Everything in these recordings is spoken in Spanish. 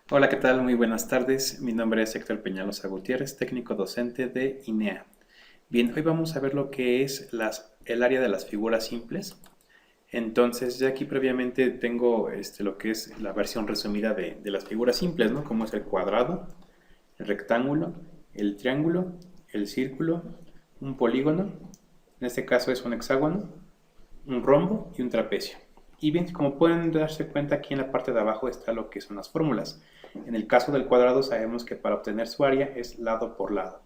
Hola, ¿qué tal? Muy buenas tardes. Mi nombre es Héctor Peñalosa Gutiérrez, técnico docente de INEA. Bien, hoy vamos a ver lo que es el área de las figuras simples. Entonces, ya aquí previamente tengo lo que es la versión resumida de las figuras simples, ¿no? Como es el cuadrado, el rectángulo, el triángulo, el círculo, un polígono, en este caso es un hexágono, un rombo y un trapecio. Y bien, como pueden darse cuenta, aquí en la parte de abajo está lo que son las fórmulas. En el caso del cuadrado sabemos que para obtener su área es lado por lado.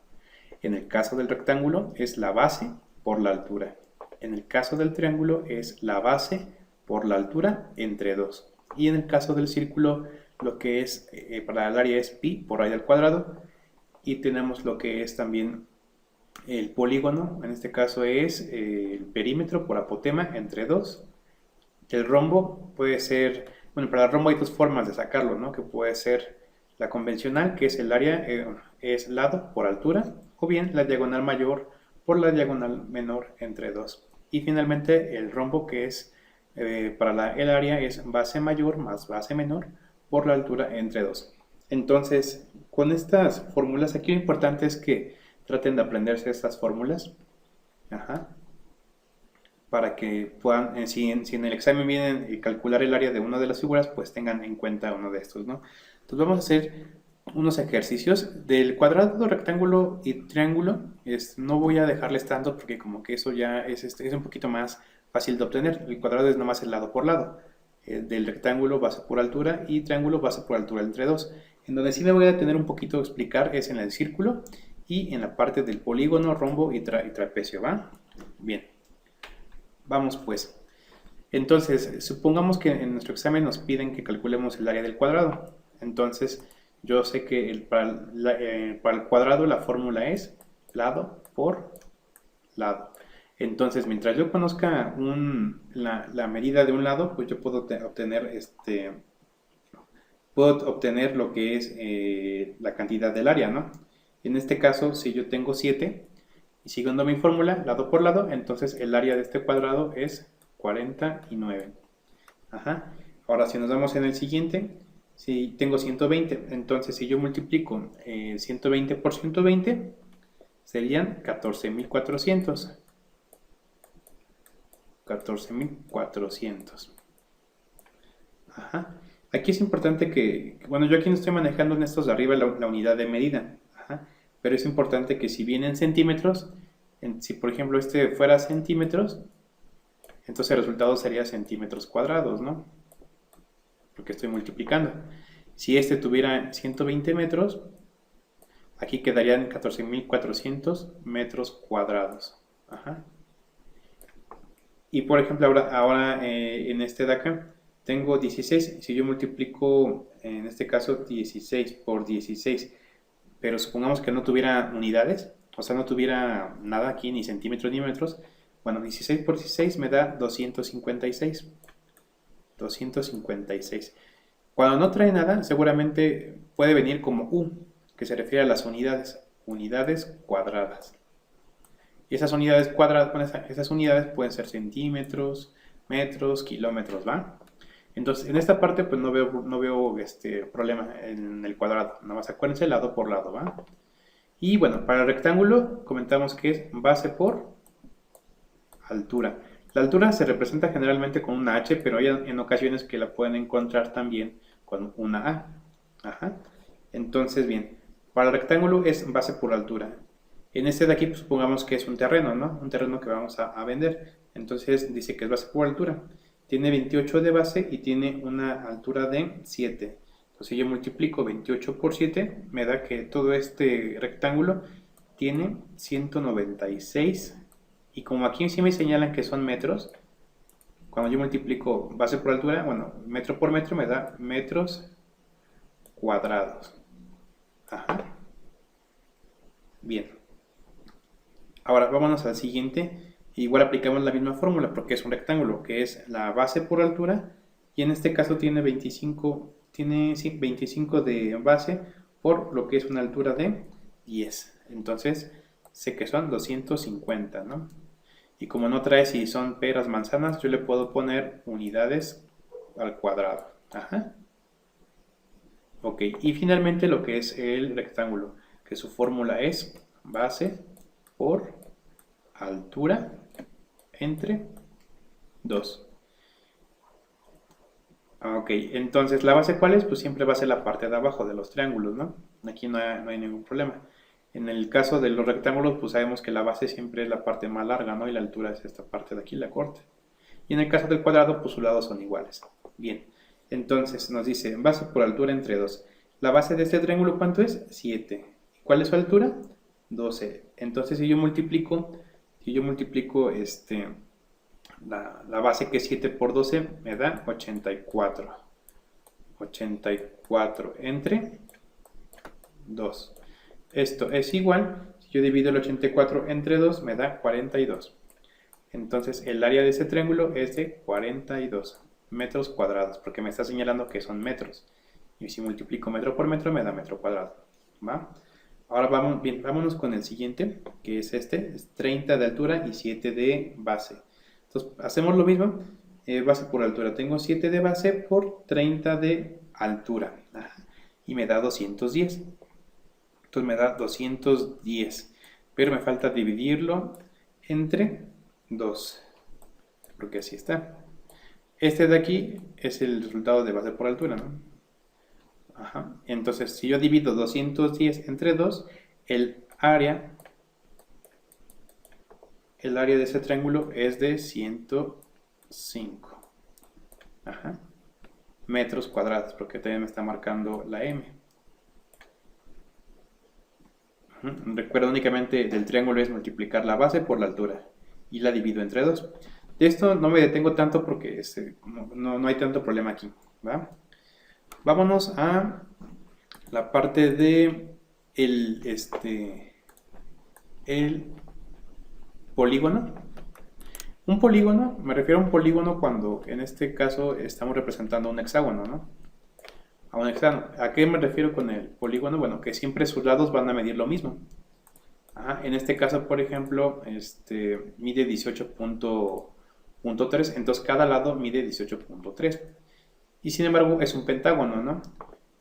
En el caso del rectángulo es la base por la altura. En el caso del triángulo es la base por la altura entre 2. Y en el caso del círculo lo que es para el área es pi por raíz al cuadrado. Y tenemos lo que es también el polígono, en este caso es el perímetro por apotema entre 2. El rombo puede ser, bueno, para el rombo hay dos formas de sacarlo, ¿no? Que puede ser la convencional, que es el área, es lado por altura, o bien la diagonal mayor por la diagonal menor entre 2. Y finalmente el rombo, que es para el área, es base mayor más base menor por la altura entre 2. Entonces, con estas fórmulas, aquí lo importante es que traten de aprenderse estas fórmulas. Ajá, para que puedan, si en el examen vienen calcular el área de una de las figuras, pues tengan en cuenta uno de estos, ¿no? Entonces vamos a hacer unos ejercicios del cuadrado, rectángulo y triángulo. No voy a dejarles tanto porque como que eso ya es un poquito más fácil de obtener. El cuadrado es nomás el lado por lado. Del rectángulo base por altura y triángulo base por altura entre dos. En donde sí me voy a detener un poquito a explicar es en el círculo y en la parte del polígono, rombo y trapecio, ¿va? Bien. Vamos pues. Entonces, supongamos que en nuestro examen nos piden que calculemos el área del cuadrado. Entonces, yo sé que para el cuadrado la fórmula es lado por lado. Entonces, mientras yo conozca la medida de un lado, pues yo puedo obtener lo que es la cantidad del área, ¿no? En este caso, si yo tengo 7 y siguiendo mi fórmula, lado por lado, entonces el área de este cuadrado es 49. Ajá. Ahora, si nos vamos en el siguiente, si tengo 120, entonces si yo multiplico 120 por 120, serían 14.400. 14.400. Ajá. Aquí es importante bueno, yo aquí no estoy manejando en estos de arriba la unidad de medida. Ajá. Pero es importante que si viene en centímetros, si por ejemplo este fuera centímetros, entonces el resultado sería centímetros cuadrados, ¿no? Porque estoy multiplicando. Si este tuviera 120 metros, aquí quedarían 14.400 metros cuadrados. Ajá. Y por ejemplo, ahora en este de acá, tengo 16. Si yo multiplico, en este caso, 16 por 16, pero supongamos que no tuviera unidades, o sea, no tuviera nada aquí, ni centímetros ni metros, bueno, 16 por 16 me da 256. 256. Cuando no trae nada, seguramente puede venir como U, que se refiere a las unidades cuadradas. Y esas unidades cuadradas, bueno, esas unidades pueden ser centímetros, metros, kilómetros, ¿va? Entonces, en esta parte, pues no veo problema en el cuadrado. Nada más acuérdense lado por lado, ¿va? Y bueno, para el rectángulo comentamos que es base por altura. La altura se representa generalmente con una H, pero hay en ocasiones que la pueden encontrar también con una A. Ajá. Entonces, bien, para el rectángulo es base por altura. En este de aquí, pues supongamos que es un terreno, ¿no? Un terreno que vamos a vender. Entonces dice que es base por altura. Tiene 28 de base y tiene una altura de 7. Entonces si yo multiplico 28 por 7, me da que todo este rectángulo tiene 196. Y como aquí sí me señalan que son metros, cuando yo multiplico base por altura, bueno, metro por metro me da metros cuadrados. Ajá. Bien. Ahora vámonos al siguiente. Igual aplicamos la misma fórmula porque es un rectángulo, que es la base por altura. Y en este caso tiene 25 de base por lo que es una altura de 10. Entonces sé que son 250, ¿no? Y como no trae si son peras, manzanas, yo le puedo poner unidades al cuadrado. Ajá. Ok. Ok, y finalmente lo que es el rectángulo, que su fórmula es base por altura entre 2. Ok, entonces la base ¿cuál es? Pues siempre va a ser la parte de abajo de los triángulos, ¿no? Aquí no hay ningún problema. En el caso de los rectángulos, pues sabemos que la base siempre es la parte más larga, ¿no? Y la altura es esta parte de aquí, la corta. Y en el caso del cuadrado, pues sus lados son iguales. Bien, entonces nos dice base por altura entre 2. La base de este triángulo, ¿cuánto es? 7. ¿Cuál es su altura? 12. Entonces si yo multiplico la base que es 7 por 12 me da 84. 84 entre 2. Esto es igual, si yo divido el 84 entre 2 me da 42. Entonces el área de ese triángulo es de 42 metros cuadrados, porque me está señalando que son metros. Y si multiplico metro por metro me da metro cuadrado. ¿Va? Ahora vámonos con el siguiente, que es este, es 30 de altura y 7 de base. Entonces hacemos lo mismo, base por altura. Tengo 7 de base por 30 de altura. Y me da 210. Entonces me da 210. Pero me falta dividirlo entre 2. Porque así está. Este de aquí es el resultado de base por altura, ¿no? Ajá. Entonces, si yo divido 210 entre 2, el área de ese triángulo es de 105. Ajá. Metros cuadrados, porque también me está marcando la M. Recuerda únicamente del triángulo es multiplicar la base por la altura y la divido entre 2. De esto no me detengo tanto porque no hay tanto problema aquí, ¿va? Vámonos a la parte de el polígono. Un polígono, me refiero a un polígono cuando en este caso estamos representando un hexágono, ¿no? A un hexágono. ¿A qué me refiero con el polígono? Bueno, que siempre sus lados van a medir lo mismo. En este caso, por ejemplo, mide 18.3, entonces cada lado mide 18.3. Y sin embargo es un pentágono, ¿no?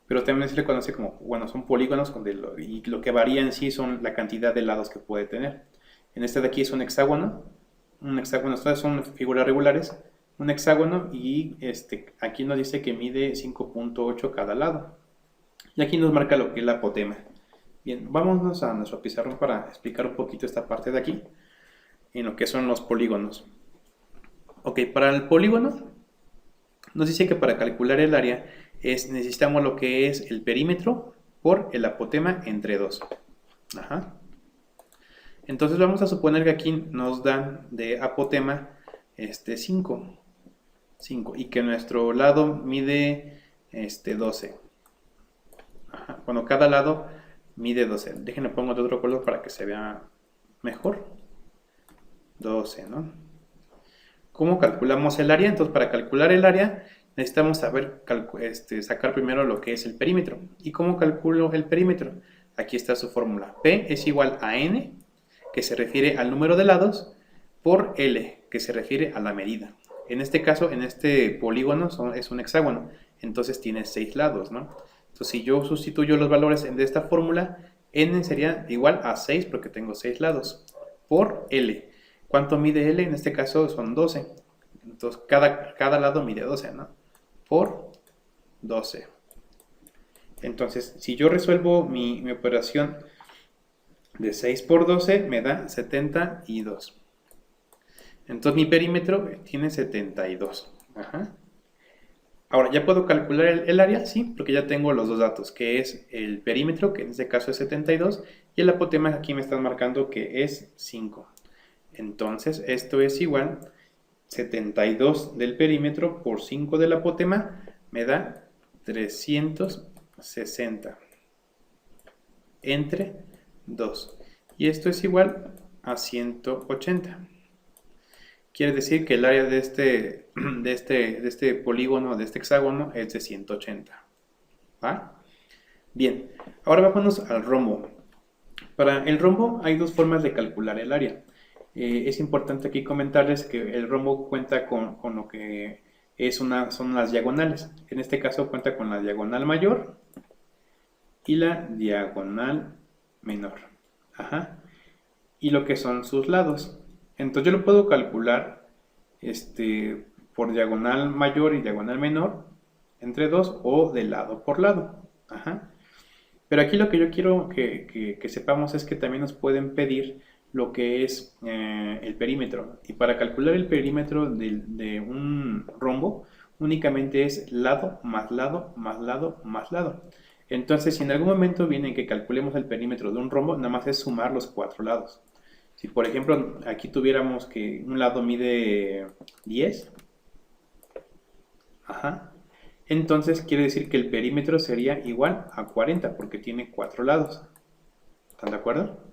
Pero también se le conoce como, bueno, son polígonos y lo que varía en sí son la cantidad de lados que puede tener. En este de aquí es un hexágono, estas son figuras regulares, un hexágono y aquí nos dice que mide 5.8 cada lado. Y aquí nos marca lo que es la apotema. Bien, vámonos a nuestro pizarrón para explicar un poquito esta parte de aquí, en lo que son los polígonos. Ok, para el polígono nos dice que para calcular el área necesitamos lo que es el perímetro por el apotema entre 2. Ajá. Entonces vamos a suponer que aquí nos dan de apotema 5. Y que nuestro lado mide 12. Ajá. Bueno, cada lado mide 12. Déjenme pongo de otro color para que se vea mejor. 12, ¿no? ¿Cómo calculamos el área? Entonces, para calcular el área necesitamos saber sacar primero lo que es el perímetro. ¿Y cómo calculo el perímetro? Aquí está su fórmula. P es igual a N, que se refiere al número de lados, por L, que se refiere a la medida. En este caso, en este polígono es un hexágono, entonces tiene 6 lados, ¿no? Entonces, si yo sustituyo los valores de esta fórmula, N sería igual a 6 porque tengo 6 lados, por L. ¿Cuánto mide L? En este caso son 12. Entonces, cada lado mide 12, ¿no? Por 12. Entonces, si yo resuelvo mi operación de 6 por 12, me da 72. Entonces, mi perímetro tiene 72. Ajá. Ahora, ¿ya puedo calcular el área? Sí, porque ya tengo los dos datos, que es el perímetro, que en este caso es 72, y el apotema aquí me están marcando que es 5. Entonces, esto es igual 72 del perímetro por 5 del apotema, me da 360 entre 2. Y esto es igual a 180. Quiere decir que el área de este polígono, de este hexágono, es de 180. ¿Va? Bien, ahora vámonos al rombo. Para el rombo hay dos formas de calcular el área. Es importante aquí comentarles que el rombo cuenta con lo que son las diagonales. En este caso cuenta con la diagonal mayor y la diagonal menor. Ajá. Y lo que son sus lados. Entonces yo lo puedo calcular por diagonal mayor y diagonal menor entre 2 o de lado por lado. Ajá. Pero aquí lo que yo quiero que sepamos es que también nos pueden pedir lo que es el perímetro. Y para calcular el perímetro de un rombo, únicamente es lado más lado más lado más lado. Entonces, si en algún momento viene que calculemos el perímetro de un rombo, nada más es sumar los 4 lados. Si por ejemplo aquí tuviéramos que un lado mide 10, ajá, entonces quiere decir que el perímetro sería igual a 40 porque tiene 4 lados. ¿Están de acuerdo?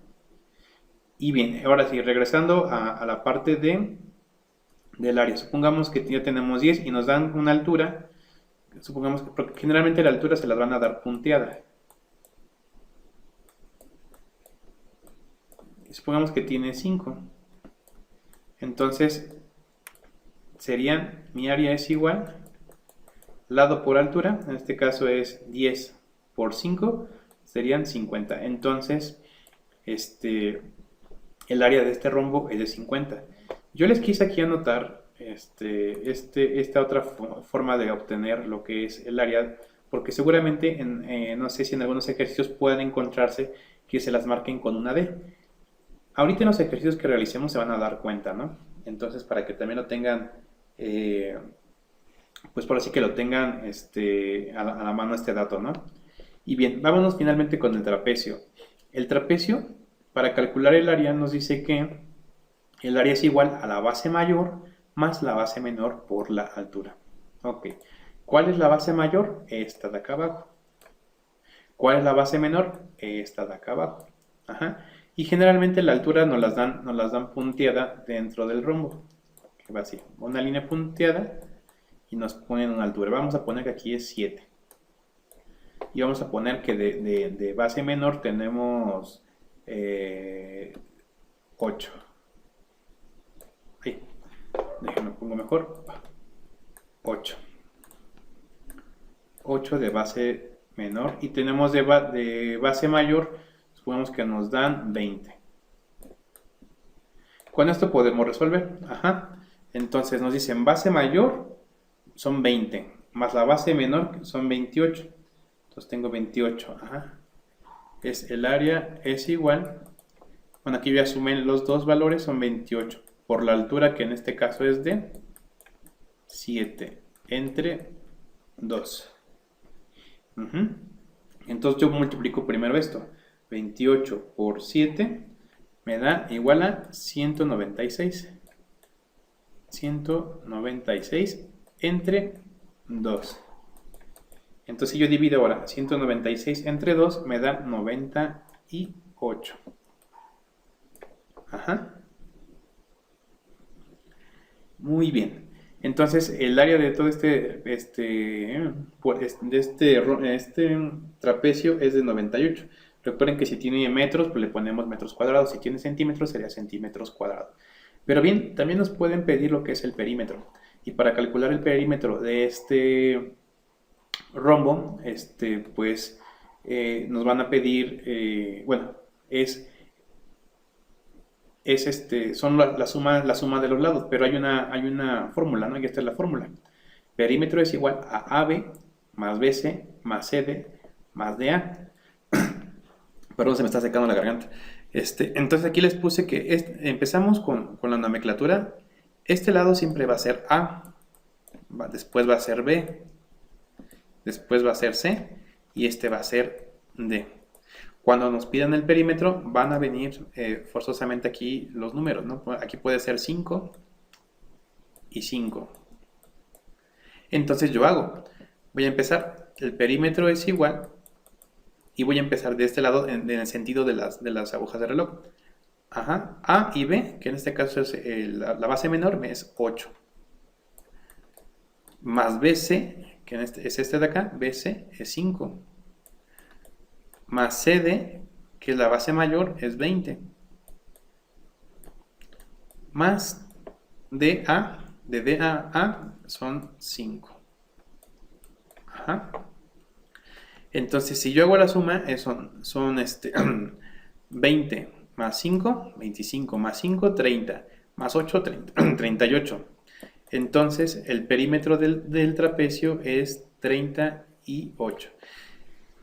Y bien, ahora sí, regresando a la parte del área. Supongamos que ya tenemos 10 y nos dan una altura. Supongamos que porque generalmente la altura se la van a dar punteada. Supongamos que tiene 5. Entonces, mi área es igual, lado por altura, en este caso es 10 por 5, serían 50. Entonces, el área de este rombo es de 50. Yo les quise aquí anotar esta otra forma de obtener lo que es el área, porque seguramente, no sé si en algunos ejercicios puedan encontrarse que se las marquen con una D. Ahorita en los ejercicios que realicemos se van a dar cuenta, ¿no? Entonces, para que también lo tengan, pues por así que lo tengan a la mano este dato, ¿no? Y bien, vámonos finalmente con el trapecio. El trapecio, para calcular el área, nos dice que el área es igual a la base mayor más la base menor por la altura. Ok. ¿Cuál es la base mayor? Esta de acá abajo. ¿Cuál es la base menor? Esta de acá abajo. Ajá. Y generalmente la altura nos las dan punteada dentro del rombo. Que va así. Una línea punteada y nos ponen una altura. Vamos a poner que aquí es 7. Y vamos a poner que de base menor tenemos 8. Ahí. Déjenme pongo mejor. 8. 8 de base menor. Y tenemos de base mayor, supongamos que nos dan 20. Con esto podemos resolver. Ajá. Entonces nos dicen base mayor son 20. Más la base menor son 28. Entonces tengo 28. Ajá. El área es igual. Bueno, aquí voy a sumar los dos valores, son 28. Por la altura que en este caso es de 7 entre 2. Entonces yo multiplico primero esto. 28 por 7 me da igual a 196. 196 entre 2. Entonces si yo divido ahora 196 entre 2 me da 98. Ajá. Muy bien. Entonces el área de todo este trapecio es de 98. Recuerden que si tiene metros, pues le ponemos metros cuadrados. Si tiene centímetros, sería centímetros cuadrados. Pero bien, también nos pueden pedir lo que es el perímetro. Y para calcular el perímetro de este rombo, pues nos van a pedir, bueno, son la suma de los lados, pero hay una fórmula, ¿no? Y esta es la fórmula. Perímetro es igual a AB más BC más CD más DA. Perdón, se me está secando la garganta. Entonces aquí les puse que empezamos con la nomenclatura. Este lado siempre va a ser A, después va a ser B, después va a ser C y este va a ser D. Cuando nos pidan el perímetro van a venir forzosamente aquí los números, ¿no? Aquí puede ser 5 y 5. Entonces yo voy a empezar, el perímetro es igual y voy a empezar de este lado en el sentido de las agujas de reloj. Ajá, A y B, que en este caso es la base menor, es 8. Más BC, que es este de acá, BC es 5. Más CD, que es la base mayor, es 20. Más DA, de D a son 5. Ajá. Entonces, si yo hago la suma, son 20 más 5, 25 más 5, 30, más 8, 30, 38. Entonces, el perímetro del trapecio es 38.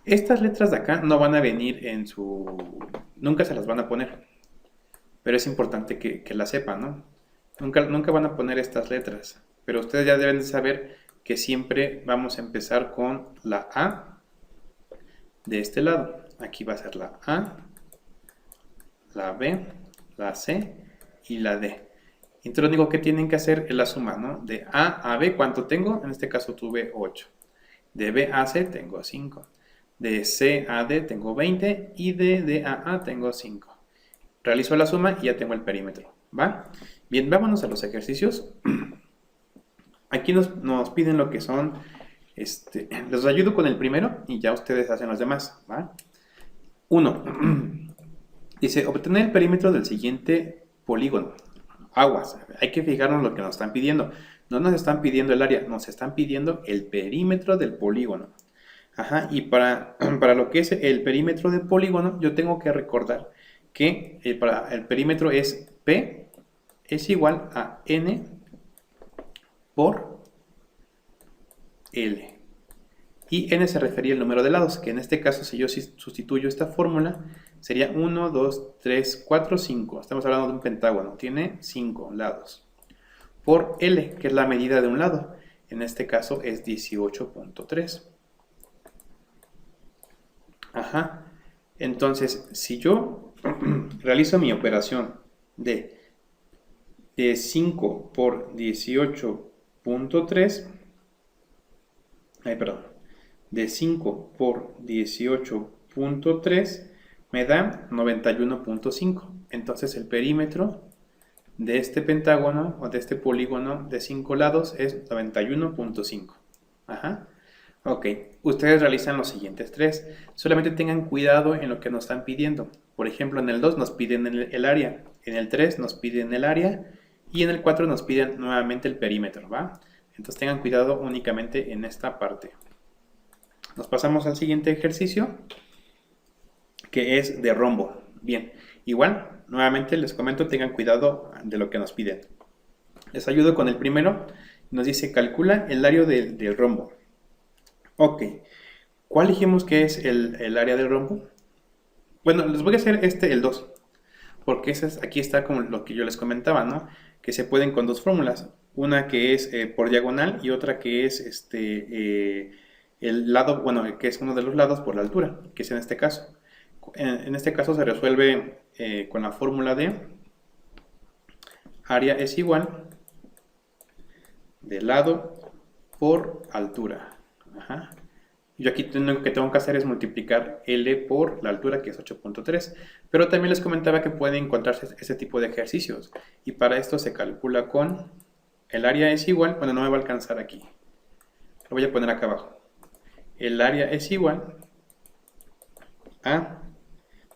Estas letras de acá no van a venir en su... Nunca se las van a poner, pero es importante que las sepan, ¿no? Nunca van a poner estas letras, pero ustedes ya deben de saber que siempre vamos a empezar con la A de este lado. Aquí va a ser la A, la B, la C y la D. Entonces lo único que tienen que hacer es la suma, ¿no? De A a B, ¿cuánto tengo? En este caso tuve 8. De B a C tengo 5. De C a D tengo 20 y de D a A tengo 5. Realizo la suma y ya tengo el perímetro, ¿va? Bien, vámonos a los ejercicios. Aquí nos piden lo que son, les ayudo con el primero y ya ustedes hacen los demás, ¿va? 1. Dice, obtener el perímetro del siguiente polígono. Aguas, hay que fijarnos lo que nos están pidiendo. No nos están pidiendo el área, nos están pidiendo el perímetro del polígono. Ajá, y para lo que es el perímetro del polígono, yo tengo que recordar que para el perímetro es P es igual a N por L. Y N se refería al número de lados, que en este caso, si yo sustituyo esta fórmula, sería 1, 2, 3, 4, 5. Estamos hablando de un pentágono, tiene 5 lados. Por L, que es la medida de un lado. En este caso es 18.3. Ajá. Entonces, si yo realizo mi operación de 5 por 18.3, de 5 por 18.3 me da 91.5. Entonces el perímetro de este pentágono o de este polígono de 5 lados es 91.5. Ajá. Ok, ustedes realizan los siguientes tres. Solamente tengan cuidado en lo que nos están pidiendo. Por ejemplo, en el 2 nos piden el área, en el 3 nos piden el área y en el 4 nos piden nuevamente el perímetro, ¿va? Entonces tengan cuidado únicamente en esta parte. Nos pasamos al siguiente ejercicio, que es de rombo. Bien, igual, nuevamente les comento, tengan cuidado de lo que nos piden. Les ayudo con el primero. Nos dice, calcula el área del rombo. Ok, ¿cuál dijimos que es el área del rombo? Bueno, les voy a hacer el 2, porque aquí está como lo que yo les comentaba, ¿no? Que se pueden con dos fórmulas, una que es por diagonal y otra que es el lado, bueno, que es uno de los lados por la altura, que es en este caso. En este caso se resuelve con la fórmula de área es igual de lado por altura. Ajá. Yo aquí lo que tengo que hacer es multiplicar L por la altura, que es 8.3. Pero también les comentaba que pueden encontrarse ese tipo de ejercicios. Y para esto se calcula con el área es igual, bueno, no me va a alcanzar aquí. Lo voy a poner acá abajo. El área es igual a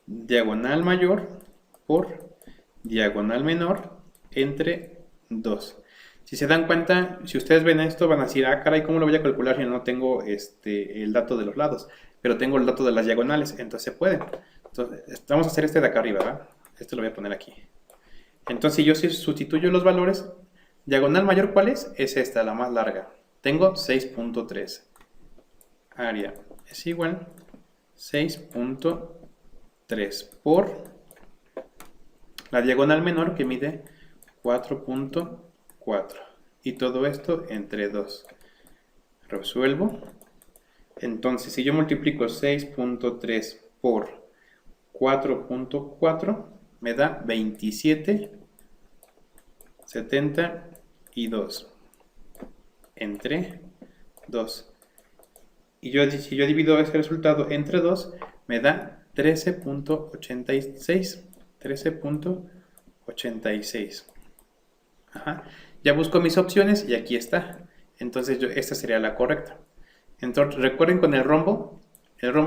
diagonal mayor por diagonal menor entre 2. Si se dan cuenta, si ustedes ven esto, van a decir, ah, caray, ¿cómo lo voy a calcular si no tengo el dato de los lados? Pero tengo el dato de las diagonales, entonces se puede. Entonces, vamos a hacer este de acá arriba, ¿verdad? Este lo voy a poner aquí. Entonces, yo si sustituyo los valores, diagonal mayor, ¿cuál es? Es esta, la más larga. Tengo 6.3. Área es igual 6.3 por la diagonal menor, que mide 4.4. Y todo esto entre 2. Resuelvo. Entonces, si yo multiplico 6.3 por 4.4, me da 27.72 entre 2. Y si yo divido ese resultado entre 2, me da 13.86. 13.86. Ajá. Ya busco mis opciones y aquí está. Entonces esta sería la correcta. Entonces recuerden, con el rombo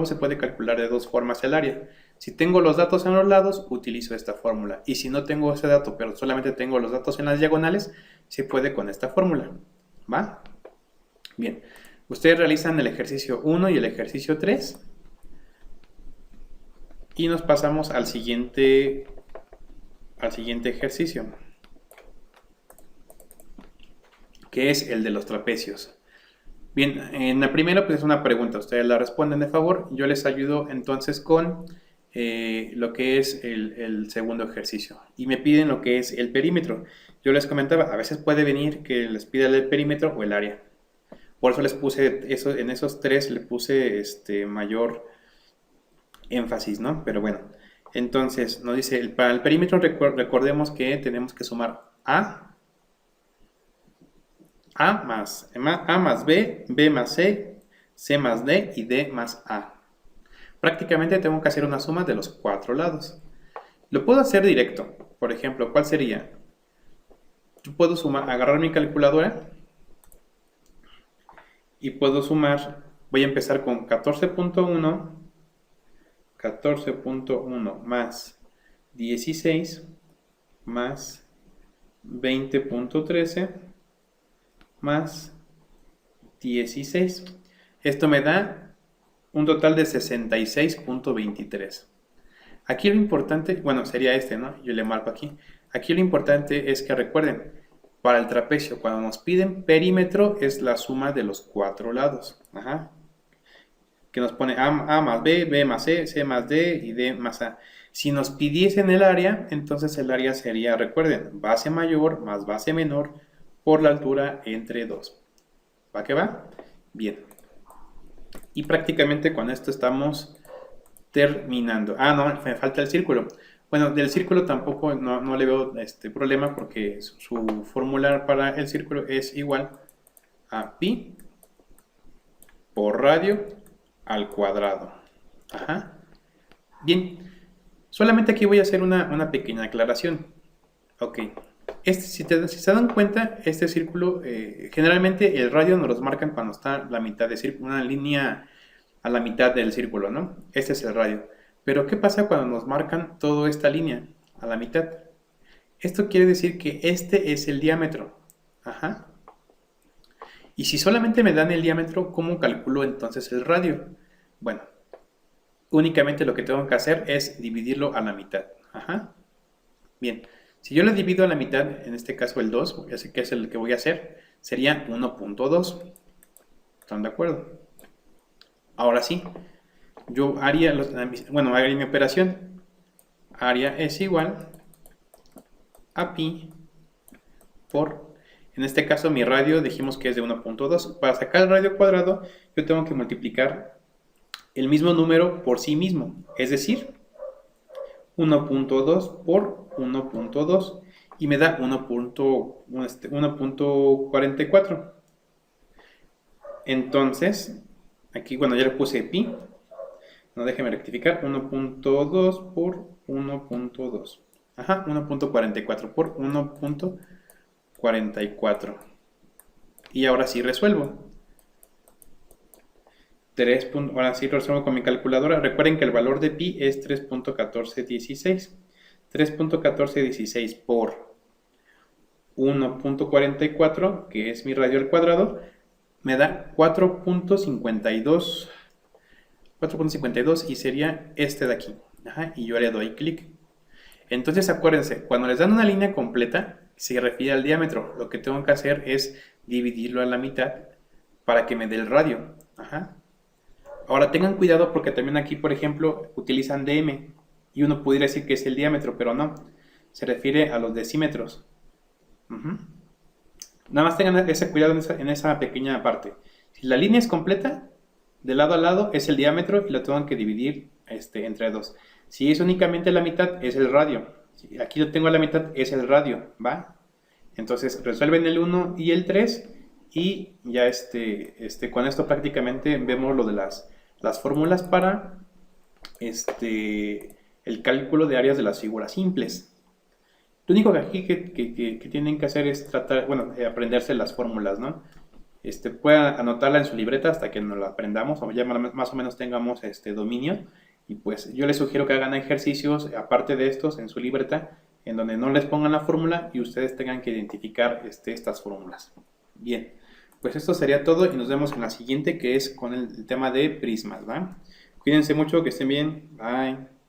se puede calcular de dos formas el área. Si tengo los datos en los lados, utilizo esta fórmula. Y si no tengo ese dato, pero solamente tengo los datos en las diagonales, se puede con esta fórmula. ¿Va? Bien. Ustedes realizan el ejercicio 1 y el ejercicio 3 y nos pasamos al siguiente ejercicio, que es el de los trapecios. Bien, en la primera pues es una pregunta, ustedes la responden de favor, yo les ayudo entonces con lo que es el segundo ejercicio y me piden lo que es el perímetro. Yo les comentaba, a veces puede venir que les pida el perímetro o el área. Por eso les puse eso, en esos tres le puse mayor énfasis, ¿no? Pero bueno, entonces nos dice, para el perímetro recordemos que tenemos que sumar A más B, B más C más D y D más A. Prácticamente tengo que hacer una suma de los cuatro lados. Lo puedo hacer directo. Por ejemplo, ¿cuál sería? Yo puedo agarrar mi calculadora y puedo sumar, voy a empezar con 14.1 más 16 más 20.13 más 16. Esto me da un total de 66.23. Aquí lo importante, bueno, sería ¿no? Yo le marco aquí. Aquí lo importante es que recuerden, para el trapecio, cuando nos piden perímetro, es la suma de los cuatro lados. Ajá. Que nos pone A más B, B más C más D y D más A. Si nos pidiesen el área, entonces el área sería, recuerden, base mayor más base menor por la altura entre 2. ¿Va que va? Bien. Y prácticamente con esto estamos terminando. Ah, no, me falta el círculo. Bueno, del círculo tampoco no le veo problema porque su fórmula para el círculo es igual a pi por radio al cuadrado. Ajá. Bien, solamente aquí voy a hacer una pequeña aclaración. Ok, si se dan cuenta, este círculo, generalmente el radio nos los marcan cuando está la mitad de círculo, una línea a la mitad del círculo, ¿no? Este es el radio. Pero ¿qué pasa cuando nos marcan toda esta línea a la mitad? Esto quiere decir que este es el diámetro. Ajá. Y si solamente me dan el diámetro, ¿cómo calculo entonces el radio? Bueno, únicamente lo que tengo que hacer es dividirlo a la mitad. Ajá. Bien, si yo lo divido a la mitad, en este caso el 2, que es el que voy a hacer, sería 1.2. ¿Están de acuerdo? Ahora sí, yo haría mi operación. Área es igual a pi por, en este caso mi radio dijimos que es de 1.2. Para sacar el radio cuadrado, yo tengo que multiplicar el mismo número por sí mismo, es decir, 1.2 por 1.2 y me da 1.44. Entonces, aquí ya le puse pi, no, déjeme rectificar, 1.2 por 1.2. Ajá, 1.44 por 1.44. Y ahora sí resuelvo. Ahora sí resuelvo con mi calculadora. Recuerden que el valor de pi es 3.1416. 3.1416 por 1.44, que es mi radio al cuadrado, me da 4.52. 4.52 y sería este de aquí. Ajá, y yo le doy clic. Entonces acuérdense, cuando les dan una línea completa, se refiere al diámetro. Lo que tengo que hacer es dividirlo a la mitad para que me dé el radio. Ajá. Ahora tengan cuidado porque también aquí, por ejemplo, utilizan dm y uno pudiera decir que es el diámetro, pero no. Se refiere a los decímetros. Nada más tengan ese cuidado en esa pequeña parte. Si la línea es completa, de lado a lado es el diámetro y lo tengo que dividir entre 2. Si es únicamente la mitad, es el radio. Si aquí lo tengo a la mitad, es el radio, ¿va? Entonces resuelven el 1 y el 3 y ya con esto prácticamente vemos lo de las fórmulas para el cálculo de áreas de las figuras simples. Lo único que aquí que tienen que hacer es aprenderse las fórmulas, ¿no? Pueden anotarla en su libreta hasta que nos la aprendamos o ya más o menos tengamos dominio. Y pues yo les sugiero que hagan ejercicios aparte de estos en su libreta en donde no les pongan la fórmula y ustedes tengan que identificar estas fórmulas. Bien, pues esto sería todo y nos vemos en la siguiente, que es con el tema de prismas, ¿va? Cuídense mucho, que estén bien. Bye.